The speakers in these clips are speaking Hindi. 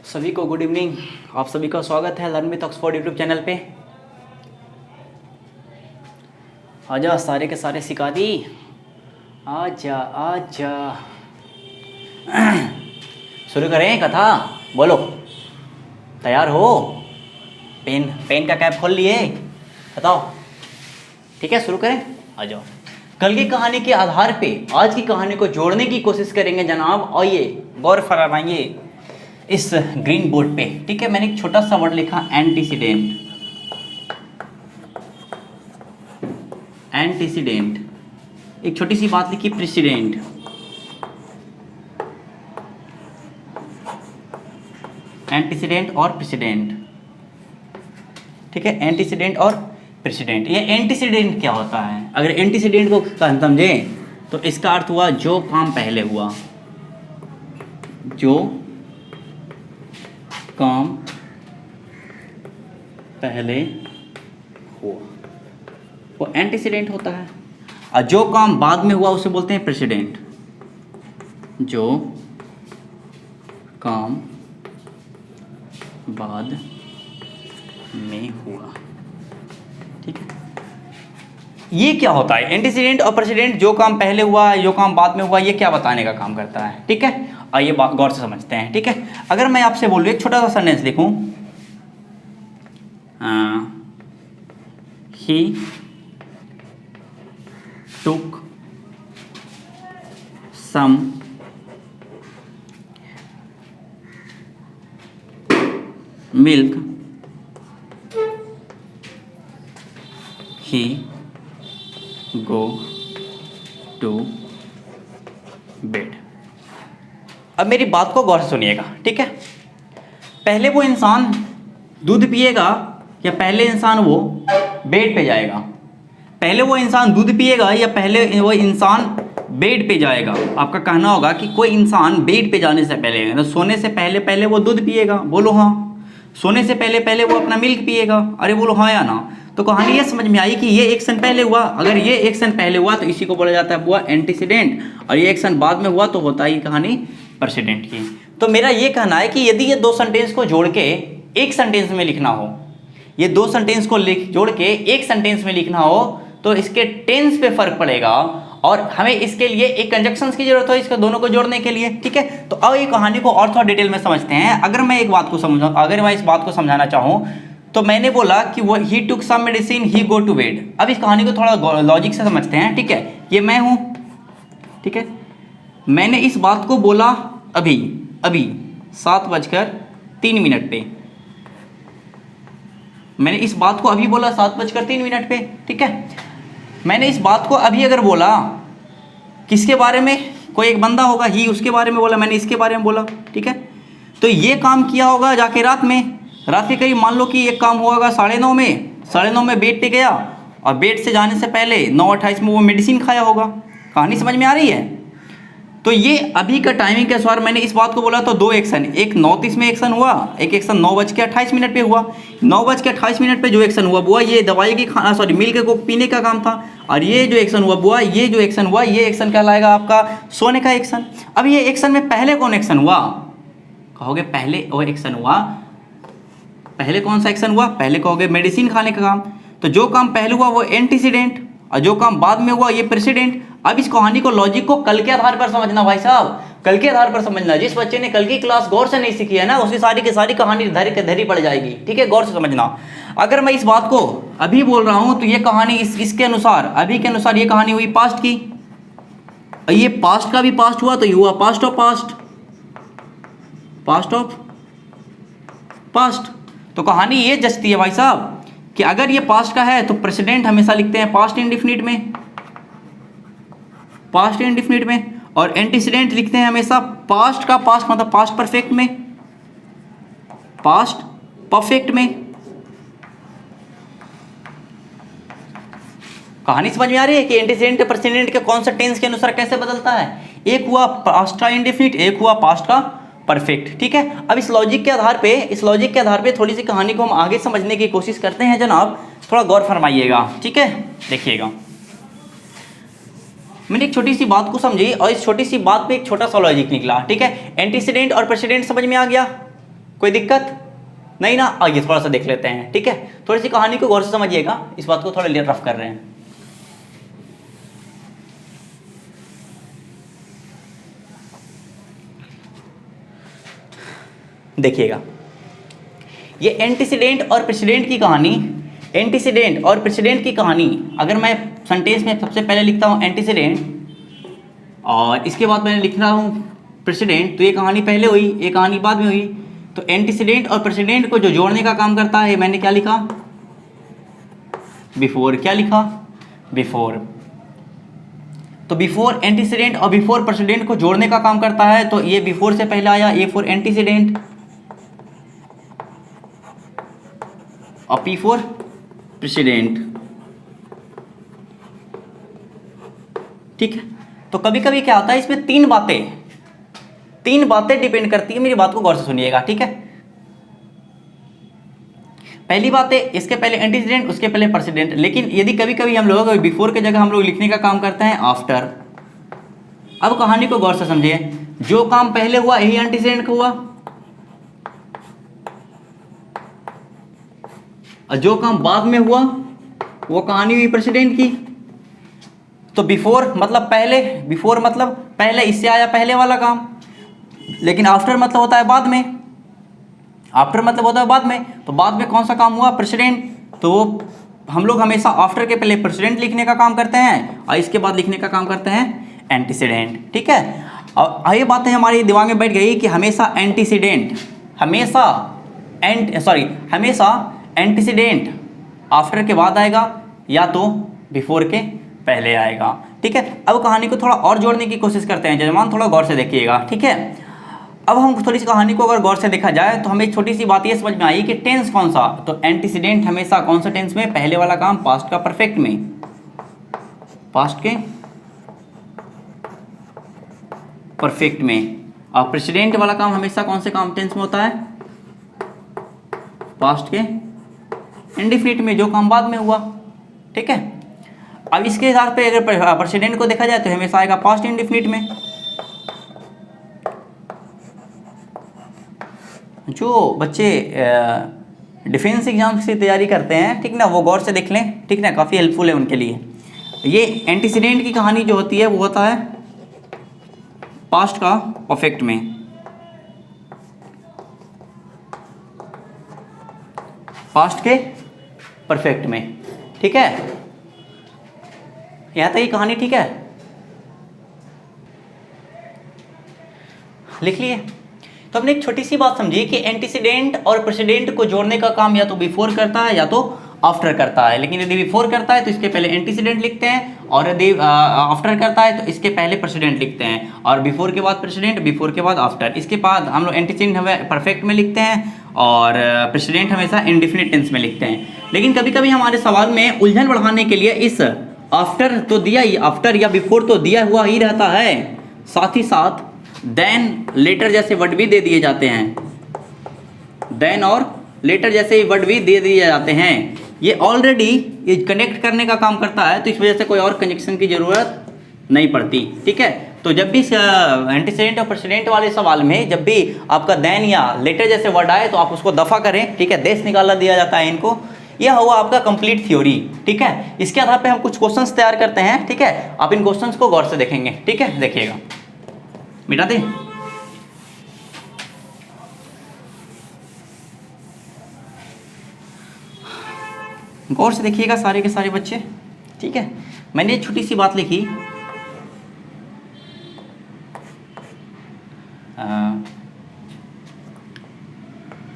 सभी को गुड इवनिंग। आप सभी का स्वागत है learn with Oxford YouTube channel पे। आजा सारे के सारे सिखा दी। आजा आजा शुरू करें कथा। बोलो, तैयार हो? पेन का कैप खोल लिए? बताओ। ठीक है, शुरू करें। आ जाओ। कल की कहानी के आधार पे आज की कहानी को जोड़ने की कोशिश करेंगे जनाब। आइए गौर फरमाइए इस ग्रीन बोर्ड पे। ठीक है, मैंने एक छोटा सा वर्ड लिखा एंटीसीडेंट। एंटीसीडेंट, एक छोटी सी बात लिखी प्रेसिडेंट। एंटीसीडेंट और प्रेसिडेंट। ठीक है, एंटीसीडेंट और प्रेसिडेंट। ये एंटीसीडेंट क्या होता है? अगर एंटीसीडेंट को समझें तो इसका अर्थ हुआ जो काम पहले हुआ। जो काम पहले हुआ वो एंटीसीडेंट होता है, और जो काम बाद में हुआ उसे बोलते हैं प्रेसिडेंट। जो काम बाद में हुआ। ठीक है, ये क्या होता है? एंटीसीडेंट और प्रेसिडेंट, जो काम पहले हुआ जो काम बाद में हुआ, ये क्या बताने का काम करता है? ठीक है, आइए बात गौर से समझते हैं। ठीक है, अगर मैं आपसे बोलूँ एक छोटा सा सेंटेंस लिखूं, he took some milk, he go to bed. अब मेरी बात को गौर से सुनिएगा। ठीक है, पहले वो इंसान दूध पिएगा या पहले इंसान वो बेड पे जाएगा? पहले वो इंसान दूध पिएगा या पहले वो इंसान बेड पे जाएगा? आपका कहना होगा कि कोई इंसान बेड पे जाने से पहले, तो सोने से पहले पहले वो दूध पिएगा। बोलो हाँ। सोने से पहले पहले वो अपना मिल्क पिएगा। अरे बोलो हाँ या ना। तो कहानी ये समझ में आई कि ये एक्शन पहले हुआ। अगर ये एक्शन पहले हुआ तो इसी को बोला जाता है हुआ एंटीसीडेंट, और ये एक्शन बाद में हुआ तो होता है कहानी प्रेसिडेंट की। तो मेरा ये कहना है कि यदि ये दो सेंटेंस को जोड़ के एक सेंटेंस में लिखना हो, ये दो सेंटेंस को जोड़ के एक सेंटेंस में लिखना हो, तो इसके टेंस पे फर्क पड़ेगा और हमें इसके लिए एक कंजक्शंस की जरूरत हो इसको दोनों को जोड़ने के लिए। ठीक है, तो अब ये कहानी को और थोड़ा डिटेल में समझते हैं। अगर मैं इस बात को समझाना चाहूँ तो मैंने बोला कि वो he took some medicine he go to bed. अब इस कहानी को थोड़ा लॉजिक से समझते हैं। ठीक है, ये मैं हूँ। ठीक है, मैंने इस बात को बोला अभी 7:03 पे। मैंने इस बात को अभी बोला 7:03 पे। ठीक है, मैंने इस बात को अभी अगर बोला किसके बारे में? कोई एक बंदा होगा, ही उसके बारे में बोला, मैंने इसके बारे में बोला। ठीक है, तो ये काम किया होगा जाके रात के करीब, मान लो कि एक काम हुआ होगा 9:30 में बेड पे गया, और बेड से जाने से पहले 9:28 में वो मेडिसिन खाया होगा। कहानी समझ में आ रही है? तो ये अभी का टाइमिंग के अनुसार मैंने इस बात को बोला तो दो एक्शन, एक 9:30 में एक्शन हुआ, एक एक्शन 9:28 पे हुआ। 9:28 पे जो एक्शन हुआ बुआ ये दवाई की मिल्क को पीने का काम था, और ये जो एक्शन हुआ बुआ ये एक्शन कहलाएगा आपका सोने का एक्शन। अब ये एक्शन में पहले कौन एक्शन हुआ? कहोगे पहले वो एक्शन हुआ, पहले कौन सा एक्शन हुआ? पहले कहोगे मेडिसिन खाने का काम। तो जो काम पहले हुआ वो एंटीसीडेंट, और जो काम बाद में हुआ ये प्रेसिडेंट। अब इस कहानी को लॉजिक को कल के आधार पर समझना भाई साहब, कल के आधार पर समझना। जिस बच्चे ने कल की क्लास गौर से नहीं सीखी है ना, उसकी सारी की सारी कहानी धरी पड़ जाएगी। ठीक है, गौर से समझना। अगर मैं इस बात को अभी बोल रहा हूं तो ये कहानी इसके अनुसार, अभी के अनुसार ये कहानी हुई पास्ट की, और ये पास्ट का भी पास्ट हुआ तो ये हुआ पास्ट ऑफ पास्ट। तो कहानी ये जचती है भाई साहब कि अगर ये पास्ट का है तो प्रेसिडेंट हमेशा लिखते हैं पास्ट इंडिफिनिट में, और एंटीसीडेंट लिखते हैं हमेशा पास्ट का पास्ट मतलब पास्ट परफेक्ट में। कहानी समझ में आ रही है कि एंटीसीडेंट प्रेसिडेंट के कौन सा टेंस के अनुसार कैसे बदलता है? एक हुआ पास्ट का इंडिफिनिट, एक हुआ पास्ट का परफेक्ट। ठीक है, अब इस लॉजिक के आधार पे थोड़ी सी कहानी को हम आगे समझने की कोशिश करते हैं जनाब। थोड़ा गौर फरमाइएगा। ठीक है, देखिएगा। मैंने एक छोटी सी बात को समझी और इस छोटी सी बात पे एक छोटा सा लॉजिक निकला। ठीक है, एंटीसीडेंट और प्रेसिडेंट समझ में आ गया। कोई दिक्कत नहीं ना? आइए थोड़ा सा देख लेते हैं, ठीक है। थोड़ी सी कहानी को गौर से समझिएगा, इस बात को थोड़ा रफ कर रहे हैं। देखिएगा, ये एंटीसीडेंट और प्रेसिडेंट की कहानी, एंटीसीडेंट और प्रेसिडेंट की कहानी, अगर मैं सेंटेंस में सबसे पहले लिखता हूँ एंटीसीडेंट और इसके बाद मैंने लिख रहा हूँ प्रेसिडेंट, तो ये कहानी पहले हुई, ये कहानी बाद में हुई। तो एंटीसीडेंट और प्रेसिडेंट को जो जोड़ने का काम करता है, मैंने क्या लिखा? बिफोर। क्या लिखा? बिफोर। तो बिफोर एंटीसीडेंट और बिफोर प्रेसिडेंट को जोड़ने का काम करता है, तो ये बिफोर से पहले आया, ए फॉर एंटीसीडेंट और पी फॉर प्रेसिडेंट, ठीक है। तो कभी कभी क्या होता है, इसमें तीन बातें डिपेंड करती है, मेरी बात को गौर से सुनिएगा, ठीक है। पहली बात है, इसके पहले एंटीसीडेंट, उसके पहले प्रेसिडेंट, लेकिन यदि कभी कभी हम लोग बिफोर के जगह हम लोग लिखने का काम करते हैं आफ्टर। अब कहानी को गौर से समझिए, जो काम पहले हुआ यही एंटीसीडेंट का हुआ, और जो काम बाद में हुआ वो कहानी हुई प्रेसिडेंट की। तो बिफोर मतलब पहले, बिफोर मतलब पहले, इससे आया पहले वाला काम, लेकिन आफ्टर मतलब होता है बाद में, आफ्टर मतलब होता है बाद में, तो बाद में कौन सा काम हुआ? प्रेसिडेंट। तो हम लोग हमेशा आफ्टर के पहले प्रेसिडेंट लिखने का काम करते हैं और इसके बाद लिखने का काम करते हैं एंटीसीडेंट, ठीक है। और ये बातें हमारी दिमाग में बैठ गई कि हमेशा एंटीसीडेंट, हमेशा एंटीसीडेंट आफ्टर के बाद आएगा या तो बिफोर के पहले आएगा, ठीक है। अब कहानी को थोड़ा और जोड़ने की कोशिश करते हैं, जजमान थोड़ा गौर से देखिएगा, ठीक है। अब हम थोड़ी सी कहानी को अगर गौर से देखा जाए तो हमें एक छोटी सी बात ये समझ में आई कि टेंस कौन सा, तो एंटीसीडेंट हमेशा कौन सा टेंस में? पहले वाला काम पास्ट का परफेक्ट में, पास्ट के परफेक्ट में, और प्रेसिडेंट वाला काम हमेशा कौन से काम टेंस में होता है? पास्ट के इंडेफिनिट में, जो काम बाद में हुआ, ठीक है। अब इसके हिसाब पे अगर प्रेसिडेंट को देखा जाए तो हमेशा आएगा पास्ट इंडेफिनिट में। जो बच्चे डिफेंस एग्जाम्स की तैयारी करते हैं, ठीक ना, वो गौर से देख लें, ठीक ना, काफ़ी हेल्पफुल है उनके लिए। ये एंटीसीडेंट की कहानी जो होती है वो होता है पास्ट का परफेक्ट में, पास्ट के परफेक्ट में, ठीक है। यहाँ तक ये कहानी ठीक है, लिख लिए। तो हमने एक छोटी सी बात समझी कि एंटीसीडेंट और प्रेसिडेंट को जोड़ने का काम या तो बिफोर करता है या तो आफ्टर करता है, लेकिन यदि बिफोर करता है तो इसके पहले एंटीसीडेंट लिखते हैं, और यदि आफ्टर करता है तो इसके पहले प्रेसिडेंट लिखते हैं, और बिफोर के बाद प्रेसिडेंट, बिफोर के बाद आफ्टर। इसके बाद हम लोग एंटीसीडेंट हमें परफेक्ट में लिखते हैं और प्रेसिडेंट हमेशा इंडेफिनिट टेंस में लिखते हैं। लेकिन कभी कभी हमारे सवाल में उलझन बढ़ाने के लिए इस आफ्टर तो दिया ही, आफ्टर या बिफोर तो दिया हुआ ही रहता है, साथ ही साथ देन, लेटर जैसे वर्ड भी दे दिए जाते हैं, देन और लेटर जैसे वर्ड भी दे दिए जाते हैं। ये ऑलरेडी ये कनेक्ट करने का काम करता है, तो इस वजह से कोई और कनेक्शन की जरूरत नहीं पड़ती, ठीक है। तो जब भी एंटीसीडेंट और प्रेसिडेंट वाले सवाल में जब भी आपका देन या लेटर जैसे वर्ड आए तो आप उसको दफा करें, ठीक है, देश निकाला दिया जाता है इनको। यह हुआ आपका कंप्लीट थ्योरी, ठीक है। इसके आधार पे हम कुछ क्वेश्चंस तैयार करते हैं, ठीक है। आप इन क्वेश्चंस को गौर से देखेंगे, ठीक है, देखिएगा, मिटा दे। गौर से देखिएगा सारे के सारे बच्चे, ठीक है। मैंने एक छोटी सी बात लिखी,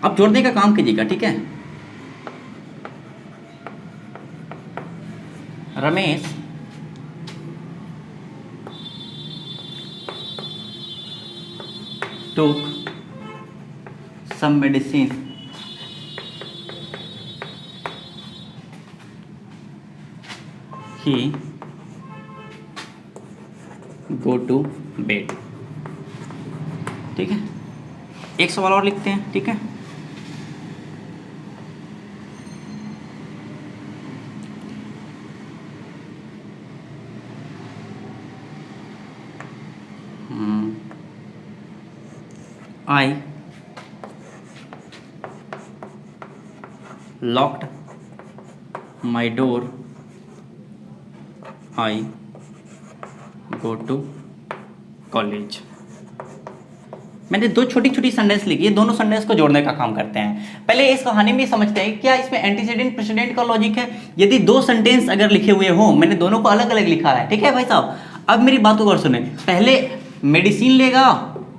अब जोड़ने का काम कीजिएगा, ठीक है। Ramesh took some medicine he go to bed, ठीक है। एक सवाल और लिखते हैं, ठीक है। I locked my door I go to college. मैंने दो छोटी छोटी सेंटेंस लिखी है, दोनों सेंटेंस को जोड़ने का काम करते हैं। पहले इस कहानी में समझते हैं क्या इसमें एंटीसीडेंट प्रेसिडेंट का लॉजिक है। यदि दो सेंटेंस अगर लिखे हुए हो, मैंने दोनों को अलग अलग लिखा है, ठीक है भाई साहब। अब मेरी बात को गौर सुने, पहले मेडिसिन लेगा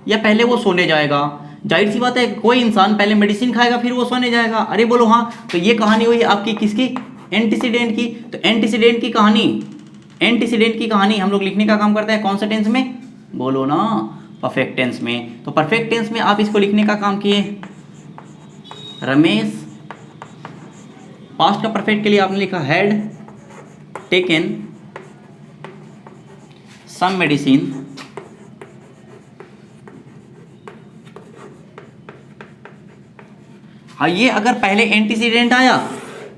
या पहले वो सोने जाएगा? जाहिर सी बात है कोई इंसान पहले मेडिसिन खाएगा फिर वो सोने जाएगा। अरे बोलो हाँ। तो ये कहानी हुई आपकी किसकी? एंटीसीडेंट की। तो एंटीसीडेंट की कहानी हम लोग लिखने का काम करते हैं कौन से टेंस में? बोलो ना, परफेक्ट टेंस में। तो परफेक्ट टेंस में आप इसको लिखने का काम किए। रमेश, पास्ट का परफेक्ट के लिए आपने लिखा हैड टेकन सम मेडिसिन हाँ, ये अगर पहले एंटीसीडेंट आया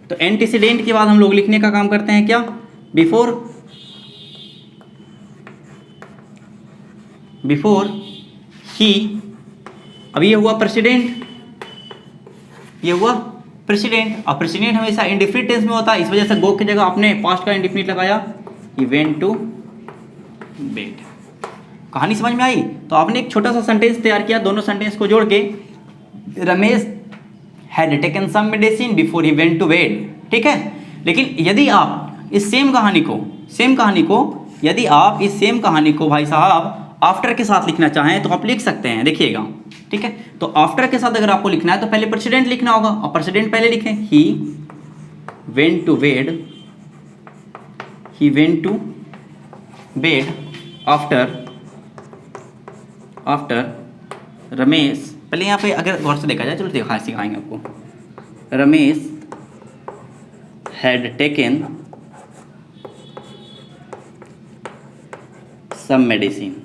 तो एंटीसीडेंट के बाद हम लोग लिखने का काम करते हैं क्या? Before he. अब ये हुआ प्रेसिडेंट, और प्रेसिडेंट हमेशा इंडिफिनिट टेंस में होता है, इस वजह से गो की जगह आपने पास्ट का इंडिफिनिट लगाया, ही वेंट टू बेड। कहानी समझ में आई? तो आपने एक छोटा सा सेंटेंस तैयार किया, दोनों सेंटेंस को जोड़ के, Ramesh had taken some medicine before he went to bed, ठीक है। लेकिन यदि आप इस सेम कहानी को भाई साहब आफ्टर के साथ लिखना चाहें तो आप लिख सकते हैं, देखिएगा, ठीक है। तो आफ्टर के साथ अगर आपको लिखना है तो पहले प्रेसिडेंट लिखना होगा, और प्रेसिडेंट पहले लिखें, he went to bed after Ramesh. पहले यहाँ पे अगर गौर से देखा जाए, चलो सिखाएंगे आपको। Ramesh had taken some medicine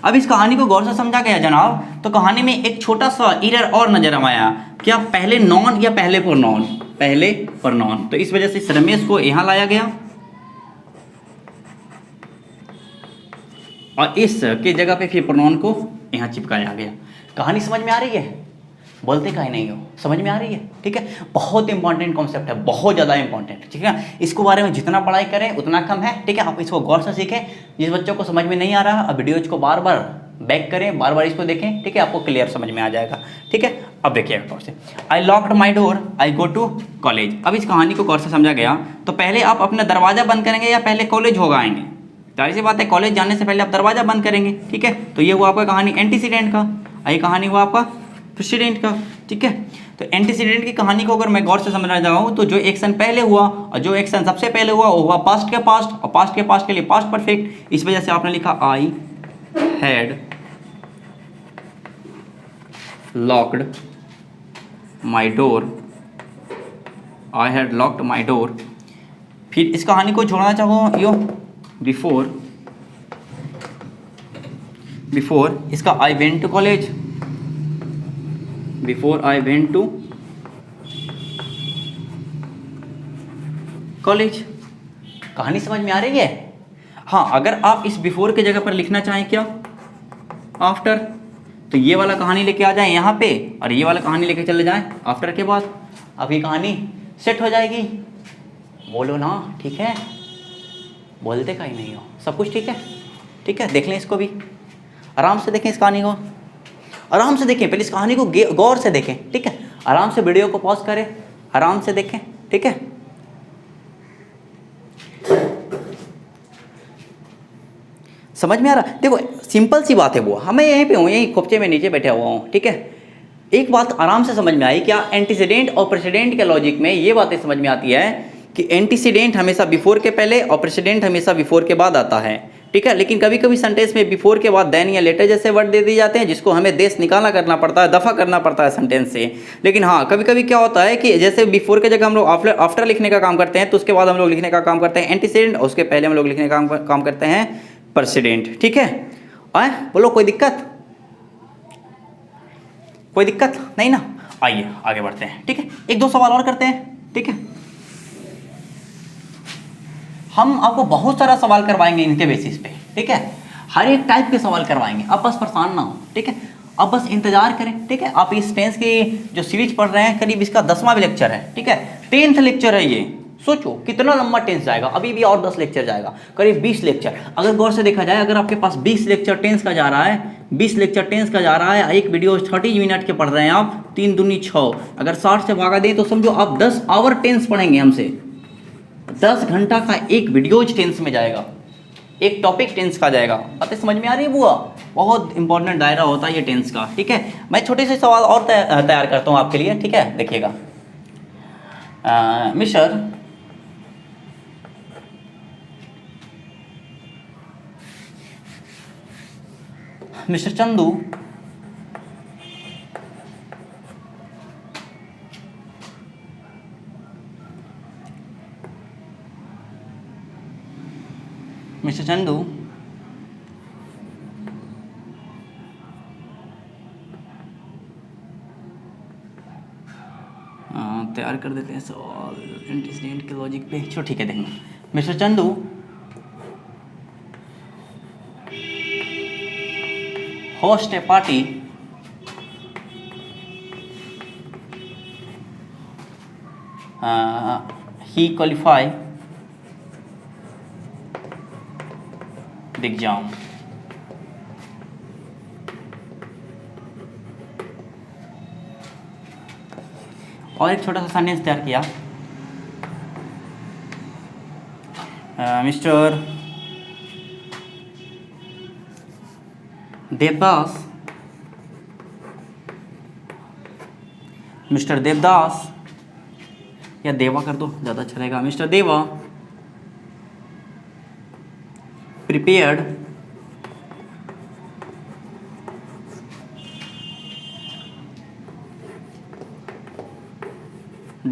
अब इस कहानी को गौर से समझा गया जनाब। तो कहानी में एक छोटा सा एरर और नजर आया, क्या पहले नॉन या पहले प्रोनाउन। तो इस वजह से इस रमेश को यहां लाया गया और इस की जगह पे फिर प्रोनाउन को यहां चिपकाया गया। कहानी समझ में आ रही है? बोलते काहे नहीं हो? समझ में आ रही है? ठीक है, बहुत इंपॉर्टेंट कॉन्सेप्ट है, बहुत ज़्यादा इंपॉर्टेंट, ठीक है। इसको बारे में जितना पढ़ाई करें उतना कम है, ठीक है। आप इसको गौर से सीखें। जिस बच्चों को समझ में नहीं आ रहा, अब वीडियोज को बार बार बैक करें, बार बार इसको देखें, ठीक है, आपको क्लियर समझ में आ जाएगा, ठीक है। अब देखिएगा गौर से, I locked my door I go to college. अब इस कहानी को गौर से समझा गया तो पहले आप अपना दरवाजा बंद करेंगे या पहले कॉलेज होगा आएंगे? जाहिर सी बात है कॉलेज जाने से पहले आप दरवाजा बंद करेंगे, ठीक है। तो ये हुआ आपका कहानी एंटीसीडेंट का, ये कहानी हुआ आपका प्रेसिडेंट का, ठीक है। तो एंटीसीडेंट की कहानी को अगर मैं गौर से समझना चाहूँ तो जो एक्शन पहले हुआ और जो एक्शन सबसे पहले हुआ वो हुआ पास्ट के पास्ट, और पास्ट के पास्ट के लिए पास्ट परफेक्ट। इस वजह से आपने लिखा I had locked my door. फिर इस कहानी को जोड़ना चाहो यो बिफोर इसका I went to college, before I went to college. कहानी समझ में आ रही है? हाँ, अगर आप इस बिफोर के जगह पर लिखना चाहें क्या? आफ्टर, तो ये वाला कहानी लेके आ जाए यहाँ पे और ये वाला कहानी लेके चले जाएं आफ्टर के बाद, अब ये कहानी सेट हो जाएगी। बोलो ना, ठीक है, बोलते कहीं नहीं हो, सब कुछ ठीक है, ठीक है। देख लें इसको भी, आराम से देखें इस कहानी को, आराम से देखें, पहले इस कहानी को गौर से देखें, ठीक है। आराम से वीडियो को पॉज करें, आराम से देखें, ठीक है। समझ में आ रहा? देखो सिंपल सी बात है वो, मैं यहीं पे हूँ, यहीं खोपचे में नीचे बैठा हुआ हूँ, ठीक है। एक बात आराम से समझ में आई क्या? एंटीसीडेंट और प्रेसिडेंट के लॉजिक में ये बातें समझ में आती है कि एंटीसीडेंट हमेशा बिफोर के पहले और प्रेसिडेंट हमेशा बिफोर के बाद आता है, ठीक है। लेकिन कभी कभी सेंटेंस में बिफोर के बाद देन या लेटर जैसे वर्ड दे दिए जाते हैं जिसको हमें देश निकाला करना पड़ता है, दफ़ा करना पड़ता है सेंटेंस से। लेकिन हाँ, कभी कभी क्या होता है कि जैसे बिफोर के जगह हम लोग आफ्टर लिखने का काम करते हैं, तो उसके बाद हम लोग लिखने का काम करते हैं एंटीसीडेंट, और उसके पहले हम लोग लिखने का काम करते हैं प्रेसिडेंट, ठीक है। बोलो कोई दिक्कत नहीं ना? आइए आगे बढ़ते हैं, ठीक है। एक दो सवाल और करते हैं, ठीक है। हम आपको बहुत सारा सवाल करवाएंगे इनके बेसिस पे, ठीक है। हर एक टाइप के सवाल करवाएंगे, आप बस परेशान ना हो, ठीक है। अब बस इंतजार करें, ठीक है। आप इस टेंस की जो सीरीज पढ़ रहे हैं, करीब इसका 10वां भी लेक्चर है, ठीक है। 10th लेक्चर है ये। सोचो कितना लंबा टेंस जाएगा, अभी भी और 10 लेक्चर जाएगा, करीब 20 लेक्चर। अगर गौर से देखा जाए, अगर आपके पास 20 लेक्चर टेंस का जा रहा है, 20 लेक्चर टेंस का जा रहा है, एक वीडियो 30 मिनट के पढ़ रहे हैं आप, 3 दूनी 6, अगर 60 से भागा दें तो समझो आप 10 आवर टेंस पढ़ेंगे हमसे। 10 घंटा का एक वीडियो टेंस में जाएगा, एक टॉपिक टेंस का जाएगा। बातें समझ में आ रही है बुआ? बहुत इंपॉर्टेंट दायरा होता है ये टेंस का, ठीक है। मैं छोटे से सवाल और तैयार करता हूँ आपके लिए, ठीक है। देखिएगा, मिस्टर चंदू तैयार कर देते हैं सवाल एंटीसीडेंट के लॉजिक पे। चलो ठीक है, देखना। Mister Chandu host A party he qualify the exam। और एक छोटा सा सेंटेंस तैयार किया, मिस्टर देवदास, या देवा कर दो ज़्यादा अच्छा रहेगा। मिस्टर देवा prepared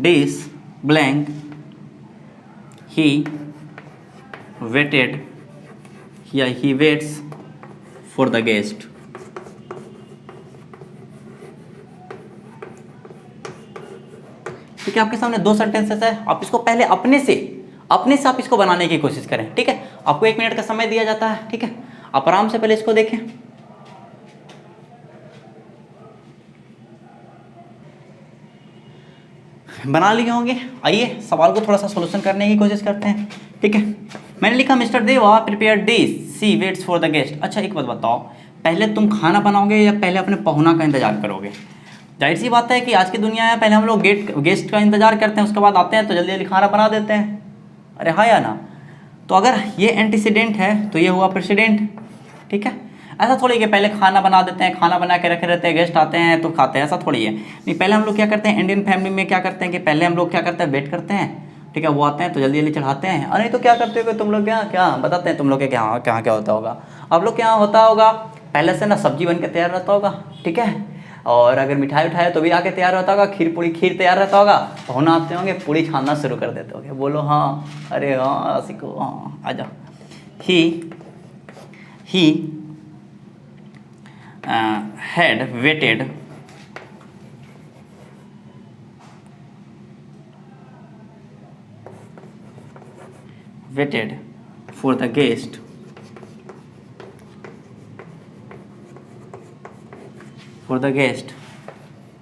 dish blank, he waits for the guest। ठीक है, आपके सामने 2 सेंटेंसेस है। आप इसको पहले अपने से आप इसको बनाने की कोशिश करें, ठीक है। आपको 1 मिनट का समय दिया जाता है, ठीक है। आप आराम से पहले इसको देखें। बना लिए होंगे। आइए सवाल को थोड़ा सा सोल्यूशन करने की कोशिश करते हैं, ठीक है। मैंने लिखा mister Deva prepare dish, she waits for the guest. अच्छा एक बात बताओ, पहले तुम खाना बनाओगे या पहले अपने पहुना का इंतजार करोगे? जाहिर सी बात है कि आज की दुनिया है, पहले हम लोग गेस्ट का इंतजार करते हैं, उसके बाद आते हैं तो जल्दी जल्दी खाना बना देते हैं। अरे हाँ या ना? तो अगर ये एंटीसीडेंट है तो ये हुआ प्रेसिडेंट, ठीक है। ऐसा थोड़ी कि पहले खाना बना देते हैं, खाना बना के रखे रहते हैं, गेस्ट आते हैं तो खाते हैं, ऐसा थोड़ी है। नहीं, पहले हम लोग क्या करते हैं, इंडियन फैमिली में क्या करते हैं कि पहले हम लोग क्या करते हैं, वेट करते हैं, ठीक है। वो आते हैं तो जल्दी जल्दी चढ़ाते हैं। अरे तो क्या करते हो तुम लोग, क्या बताते हैं तुम लोग के क्या क्या होता होगा? आप लोग क्या होता होगा, पहले से ना सब्जी बन के तैयार रहता होगा, ठीक है। और अगर मिठाई उठाए तो भी आके तैयार रहता होगा, खीर तैयार रहता होगा, पहुना आते होंगे, पूड़ी छानना शुरू कर देते होंगे। बोलो हाँ, अरे हाँ सीखो, हाँ आ जाओ। ही had waited for the guest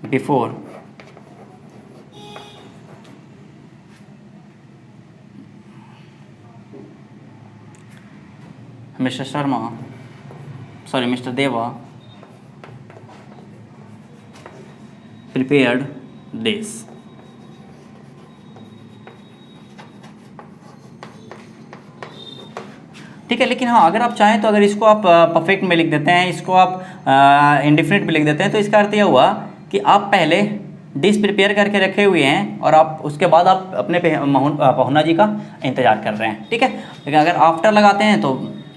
before Mr. Deva prepared this। ठीक है, लेकिन हाँ अगर आप चाहें तो अगर इसको आप परफेक्ट में लिख देते हैं, इसको आप इंडिफिनिट में लिख देते हैं, तो इसका अर्थ यह हुआ कि आप पहले डिश प्रिपेयर करके रखे हुए हैं और आप उसके बाद आप अपने पहुना जी का इंतजार कर रहे हैं, ठीक है। लेकिन अगर आफ्टर लगाते हैं तो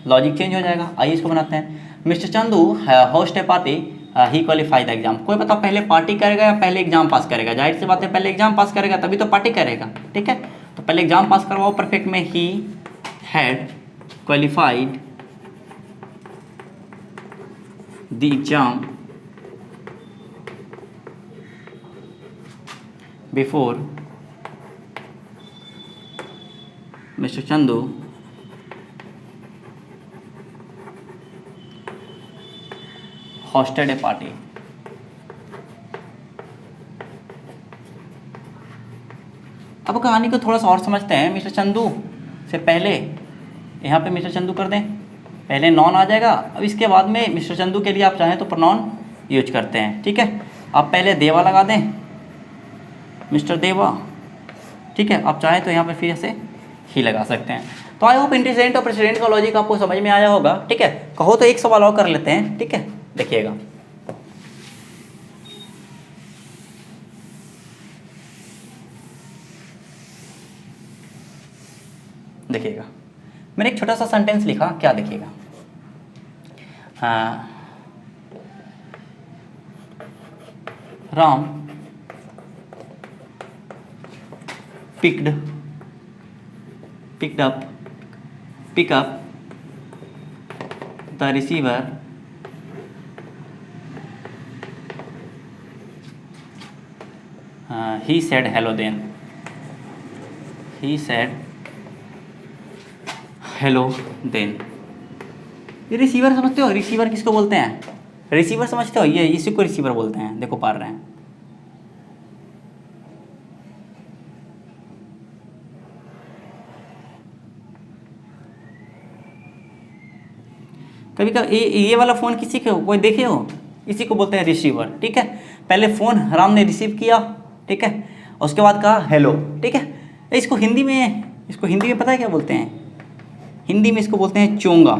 लॉजिक चेंज हो जाएगा। आइए इसको बनाते हैं। Mister Chandu host A party, he qualify the exam. कोई बताओ पहले पार्टी करेगा या पहले एग्जाम पास करेगा? जाहिर सी बात है पहले एग्जाम पास करेगा तभी तो पार्टी करेगा, ठीक है। तो पहले एग्जाम पास करवाओ परफेक्ट में, he had qualified the exam before mister Chandu hosted a party। अब कहानी को थोड़ा सा और समझते हैं। मिस्टर चंदू से पहले यहाँ पे मिस्टर चंदू कर दें, पहले नॉन आ जाएगा। अब इसके बाद में मिस्टर चंदू के लिए आप चाहें तो प्रोनाउन यूज करते हैं, ठीक है। आप पहले देवा लगा दें, मिस्टर देवा, ठीक है। आप चाहें तो यहाँ पे फिर से ही लगा सकते हैं। तो आई होप इंटीजरेंट और प्रेसिडेंट का लॉजिक आपको समझ में आया होगा, ठीक है। कहो तो एक सवाल और कर लेते हैं, ठीक है। देखिएगा, देखिएगा, मैंने एक छोटा सा सेंटेंस लिखा, क्या देखिएगा। Ram picked up the receiver he said hello then, ये रिसीवर समझते हो? रिसीवर किसको बोलते हैं? रिसीवर समझते हो? ये इसी को रिसीवर बोलते हैं। देखो पढ़ रहे हैं, कभी कभी ये वाला फ़ोन किसी को कोई देखे हो, इसी को बोलते हैं रिसीवर, ठीक है। पहले फ़ोन राम ने रिसीव किया, ठीक है, उसके बाद कहा हेलो, ठीक है। इसको हिंदी में पता है क्या बोलते हैं? हिंदी में इसको बोलते हैं चोंगा,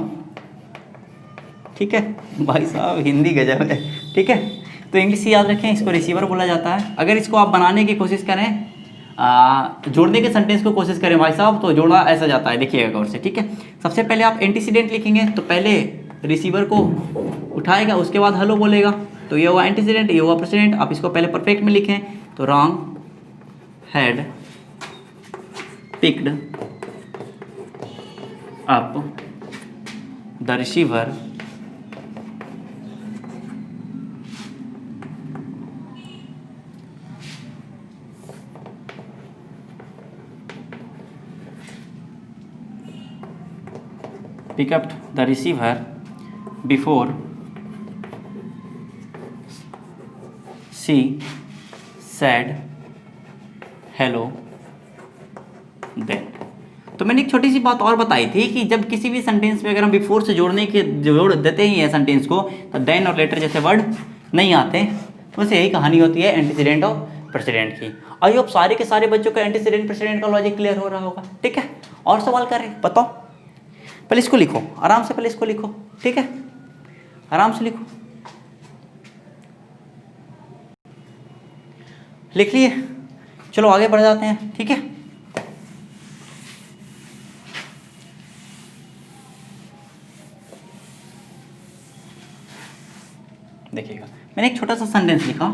ठीक है। भाई साहब हिंदी गजब है, ठीक है। तो इंग्लिश याद रखें, इसको रिसीवर बोला जाता है। अगर इसको आप बनाने की कोशिश करें, जोड़ने के सेंटेंस को कोशिश करें भाई साहब, तो जोड़ा ऐसा जाता है, देखिएगा गौर से, ठीक है। सबसे पहले आप एंटीसीडेंट लिखेंगे, तो पहले रिसीवर को उठाएगा, उसके बाद हेलो बोलेगा, तो ये हुआ एंटीसीडेंट, ये हुआ प्रेसिडेंट। आप इसको पहले परफेक्ट में लिखें, तो Ram had picked up the receiver before she said hello then। तो मैंने एक छोटी सी बात और बताई थी कि जब किसी भी सेंटेंस में अगर हम बिफोर से जोड़ देते ही है सेंटेंस को, तो देन और लेटर जैसे वर्ड नहीं आते। बस यही कहानी होती है एंटीसीडेंट और प्रेसिडेंट की। आई होप सारे के सारे बच्चों का एंटीसीडेंट प्रेसिडेंट का लॉजिक क्लियर हो रहा होगा, ठीक है। और सवाल करें, बताओ। पहले इसको लिखो आराम से, पहले इसको लिखो, ठीक है, आराम से लिखो। लिख लिए? चलो आगे बढ़ जाते हैं, ठीक है। देखिएगा, मैंने एक छोटा सा सेंटेंस लिखा,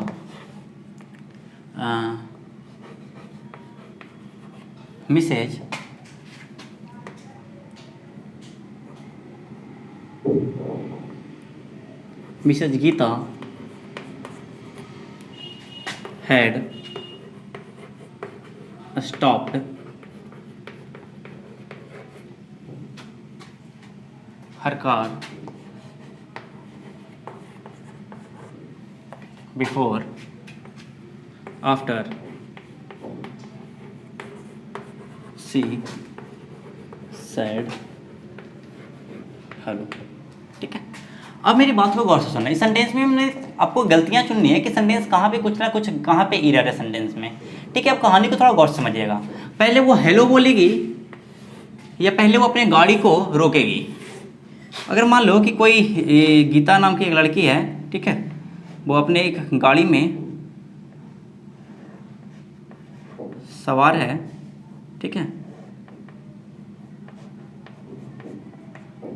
Mrs Mrs Geeta had stopped her car before after she said hello, ठीक है। अब मेरी बात को गौर से सुनना। इस सेंटेंस में हमने आपको गलतियां चुननी है कि सेंटेंस कहाँ पे कुछ ना कुछ कहाँ पे एरर है सेंटेंस में, ठीक है। अब कहानी को थोड़ा गौर से समझिएगा। पहले वो हेलो बोलेगी या पहले वो अपने गाड़ी को रोकेगी। अगर मान लो कि कोई गीता नाम की एक लड़की है, ठीक है, वो अपने एक गाड़ी में सवार है, ठीक है,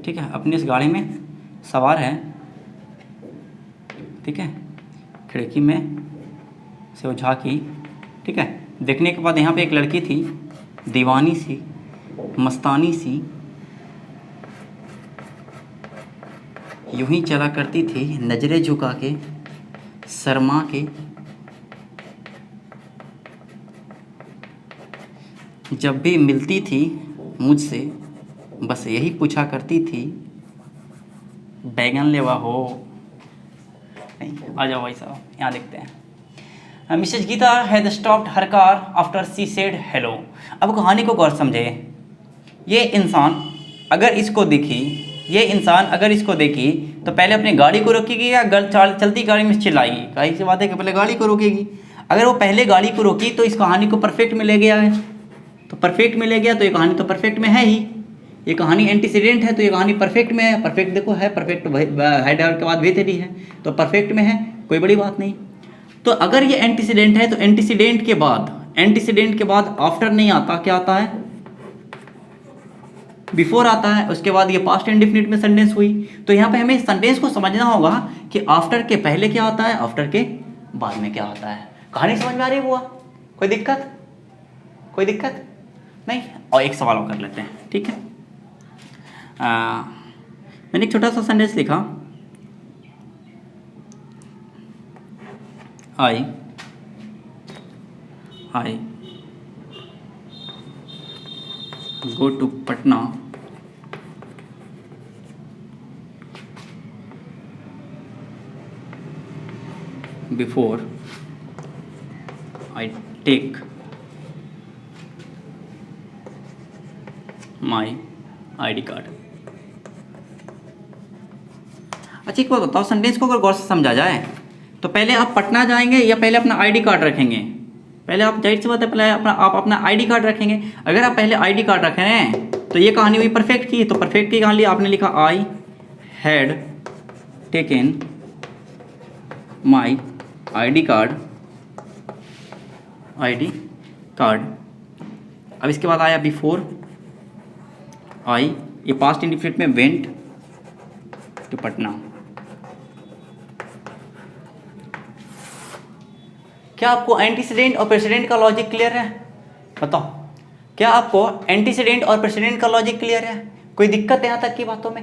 ठीक है, अपनी इस गाड़ी में सवार है, ठीक है। खिड़की में से वो झांकी, ठीक है। देखने के बाद यहाँ पे एक लड़की थी, दीवानी सी, मस्तानी सी, यूं ही चला करती थी, नजरें झुका के, शर्मा के। जब भी मिलती थी मुझसे बस यही पूछा करती थी, बैगन लेवा हो, नहीं, आ जाओ भाई साहब, यहाँ देखते हैं। Mrs Geeta had stopped her car after she said hello. अब कहानी को गौर समझे। ये इंसान अगर इसको देखी, ये इंसान अगर इसको देखी तो पहले अपनी गाड़ी को रोकेगी या चलती गाड़ी में चिल्लाएगी? कहीं सी बात है कि पहले गाड़ी को रोकेगी। अगर वो पहले गाड़ी को रोकी तो इस कहानी को परफेक्ट में ले गया है, तो परफेक्ट में ले गया तो ये कहानी तो परफेक्ट में है ही। ये कहानी एंटीसीडेंट है तो ये कहानी परफेक्ट में है। परफेक्ट देखो है, परफेक्ट हेड के बाद वेथेरी है तो परफेक्ट में है, कोई बड़ी बात नहीं। तो अगर ये एंटीसीडेंट है तो एंटीसीडेंट के बाद आफ्टर नहीं आता, क्या आता है? बिफोर आता है। उसके बाद ये पास्ट इंडेफिनिट में सेंटेंस हुई। तो यहाँ पे हमें सेंटेंस को समझना होगा कि आफ्टर के पहले क्या आता है, आफ्टर के बाद में क्या आता है। कहानी समझ में आ रही है? हुआ कोई दिक्कत? कोई दिक्कत नहीं। और एक सवाल और कर लेते हैं, ठीक है। मैंने एक छोटा सा सेंटेंस लिखा, आई go to Patna before I take my ID card. अच्छा एक बात बताओ, सेंटेंस को अगर गौर से समझा जाए तो पहले आप पटना जाएंगे या पहले अपना आईडी कार्ड रखेंगे? पहले आप, जाहिर सी बात है, पहले आप अपना आईडी कार्ड रखेंगे। अगर आप पहले आईडी कार्ड रख रहे हैं तो ये कहानी हुई परफेक्ट की। तो परफेक्ट की कहानी आपने लिखा I had taken my ID card. अब इसके बाद आया बिफोर आई, ये पास्ट इंडिफिनिट में वेंट टू पटना। क्या आपको एंटीसीडेंट और प्रेसिडेंट का लॉजिक क्लियर है? बताओ, क्या आपको एंटीसीडेंट और प्रेसिडेंट का लॉजिक क्लियर है? कोई दिक्कत है यहाँ तक की बातों में?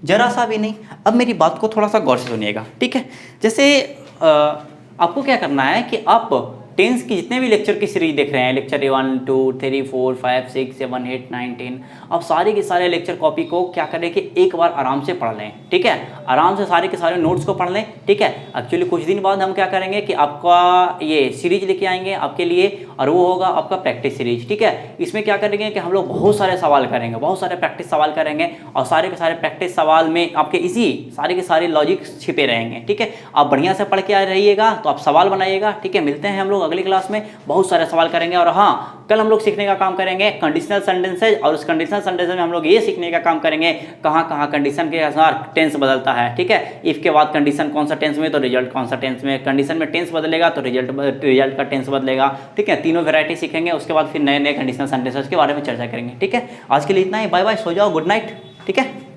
जरा सा भी नहीं। अब मेरी बात को थोड़ा सा गौर से सुनिएगा, ठीक है। जैसे आपको क्या करना है कि आप टेंस की जितने भी लेक्चर की सीरीज देख रहे हैं, लेक्चर 1 2 3 4 5 6 7 8 9 10, अब सारे के सारे लेक्चर कॉपी को क्या करें कि एक बार आराम से पढ़ लें, ठीक है। आराम से सारे के सारे नोट्स को पढ़ लें, ठीक है। एक्चुअली कुछ दिन बाद हम क्या करेंगे कि आपका ये सीरीज लेके आएंगे आपके लिए, और वो होगा आपका प्रैक्टिस सीरीज, ठीक है। इसमें क्या करेंगे कि हम लोग बहुत सारे सवाल करेंगे, बहुत सारे प्रैक्टिस सवाल करेंगे, और सारे के सारे प्रैक्टिस सवाल में आपके इसी सारे के सारे लॉजिक छिपे रहेंगे, ठीक है। आप बढ़िया से पढ़ के आ रहिएगा तो आप सवाल बनाइएगा, ठीक है। मिलते हैं हम लोग अगली क्लास में, बहुत सारे सवाल करेंगे। और हाँ, कल हम लोग सीखने का काम करेंगे कंडीशनल सेंटेंसेज, और उस कंडीशनल सेंटेंसेज में हम लोग ये सीखने का काम करेंगे कहाँ कहाँ कंडीशन के अनुसार टेंस बदलता है, ठीक है। इफ के बाद कंडीशन कौन सा टेंस में तो रिजल्ट कौन सा टेंस में, कंडीशन में टेंस बदलेगा तो रिजल्ट का टेंस बदलेगा, ठीक है। तीनों वैरायटी सीखेंगे, उसके बाद फिर नए नए कंडीशनल सेंटेंसेज के बारे में चर्चा करेंगे, ठीक है। आज के लिए इतना ही, बाय बाय, सो जाओ, गुड नाइट, ठीक है।